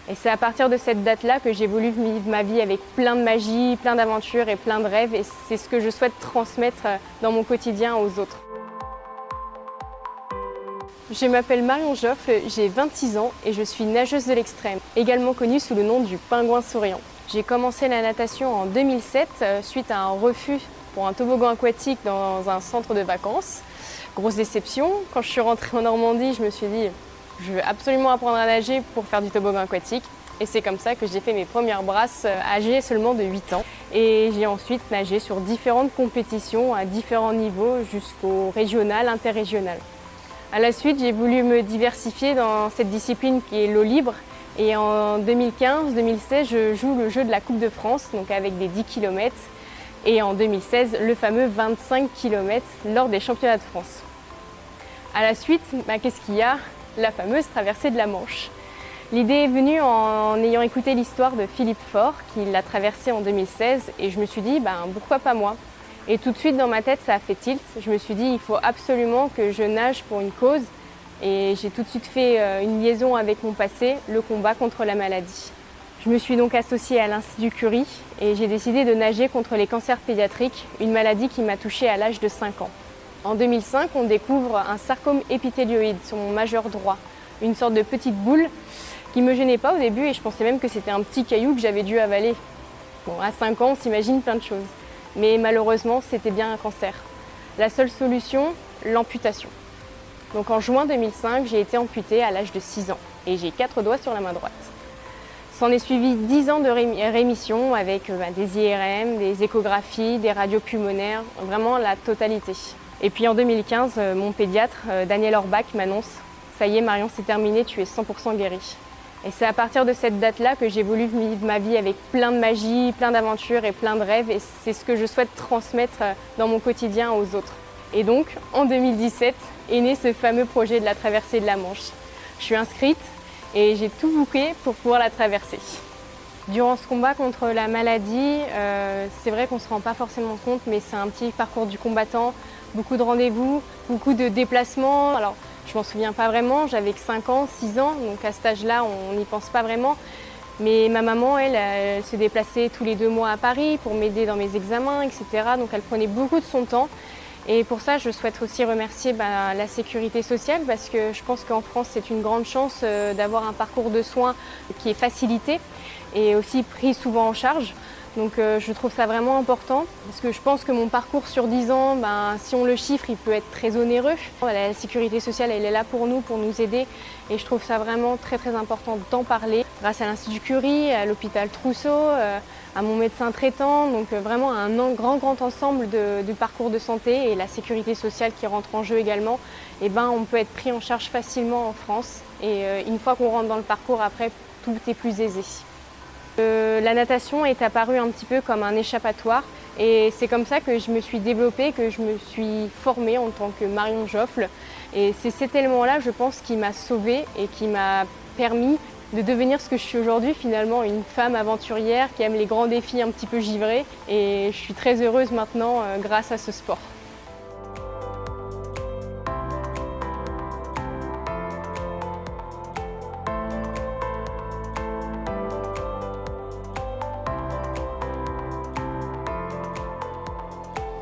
Et c'est à partir de cette date-là que j'ai voulu vivre ma vie avec plein de magie, plein d'aventures et plein de rêves. Et c'est ce que je souhaite transmettre dans mon quotidien aux autres. Je m'appelle Marion Joffle, j'ai 26 ans et je suis nageuse de l'extrême, également connue sous le nom du pingouin souriant. J'ai commencé la natation en 2007 suite à un refus pour un toboggan aquatique dans un centre de vacances. Grosse déception. Quand je suis rentrée en Normandie, je me suis dit je veux absolument apprendre à nager pour faire du toboggan aquatique. Et c'est comme ça que j'ai fait mes premières brasses âgées seulement de 8 ans. Et j'ai ensuite nagé sur différentes compétitions à différents niveaux jusqu'au régional, interrégional. À la suite, j'ai voulu me diversifier dans cette discipline qui est l'eau libre. Et en 2015-2016, je joue le jeu de la Coupe de France, donc avec des 10 km. Et en 2016, le fameux 25 km lors des championnats de France. À la suite, qu'est-ce qu'il y a? La fameuse traversée de la Manche. L'idée est venue en ayant écouté l'histoire de Philippe Faure, qui l'a traversée en 2016. Et je me suis dit, pourquoi pas moi? Et tout de suite, dans ma tête, ça a fait tilt. Je me suis dit, il faut absolument que je nage pour une cause. Et j'ai tout de suite fait une liaison avec mon passé, le combat contre la maladie. Je me suis donc associée à l'Institut Curie et j'ai décidé de nager contre les cancers pédiatriques, une maladie qui m'a touchée à l'âge de 5 ans. En 2005, on découvre un sarcome épithélioïde sur mon majeur droit, une sorte de petite boule qui ne me gênait pas au début et je pensais même que c'était un petit caillou que j'avais dû avaler. Bon, à 5 ans, on s'imagine plein de choses. Mais malheureusement, c'était bien un cancer. La seule solution, l'amputation. Donc en juin 2005, j'ai été amputée à l'âge de 6 ans et j'ai 4 doigts sur la main droite. S'en est suivi 10 ans de rémission avec des IRM, des échographies, des radios pulmonaires, vraiment la totalité. Et puis en 2015, mon pédiatre, Daniel Orbach, m'annonce « Ça y est Marion, c'est terminé, tu es 100% guérie ». Et c'est à partir de cette date-là que j'ai voulu vivre ma vie avec plein de magie, plein d'aventures et plein de rêves. Et c'est ce que je souhaite transmettre dans mon quotidien aux autres. Et donc, en 2017, est né ce fameux projet de la traversée de la Manche. Je suis inscrite et j'ai tout booké pour pouvoir la traverser. Durant ce combat contre la maladie, c'est vrai qu'on ne se rend pas forcément compte, mais c'est un petit parcours du combattant, beaucoup de rendez-vous, beaucoup de déplacements. Alors, je m'en souviens pas vraiment, j'avais que 5 ans, 6 ans, donc à cet âge-là, on n'y pense pas vraiment. Mais ma maman, elle se déplaçait tous les 2 mois à Paris pour m'aider dans mes examens, etc. Donc elle prenait beaucoup de son temps. Et pour ça, je souhaite aussi remercier la sécurité sociale parce que je pense qu'en France, c'est une grande chance d'avoir un parcours de soins qui est facilité et aussi pris souvent en charge. Donc je trouve ça vraiment important parce que je pense que mon parcours sur 10 ans, si on le chiffre, il peut être très onéreux. La sécurité sociale, elle est là pour nous aider et je trouve ça vraiment très très important d'en parler grâce à l'Institut Curie, à l'hôpital Trousseau, à mon médecin traitant, donc vraiment un grand ensemble du parcours de santé et la sécurité sociale qui rentre en jeu également. On peut être pris en charge facilement en France et une fois qu'on rentre dans le parcours, après, tout est plus aisé. La natation est apparue un petit peu comme un échappatoire et c'est comme ça que je me suis développée, que je me suis formée en tant que Marion Joffle. Et c'est cet élément-là, je pense, qui m'a sauvée et qui m'a permis de devenir ce que je suis aujourd'hui, finalement une femme aventurière qui aime les grands défis un petit peu givrés. Et je suis très heureuse maintenant grâce à ce sport.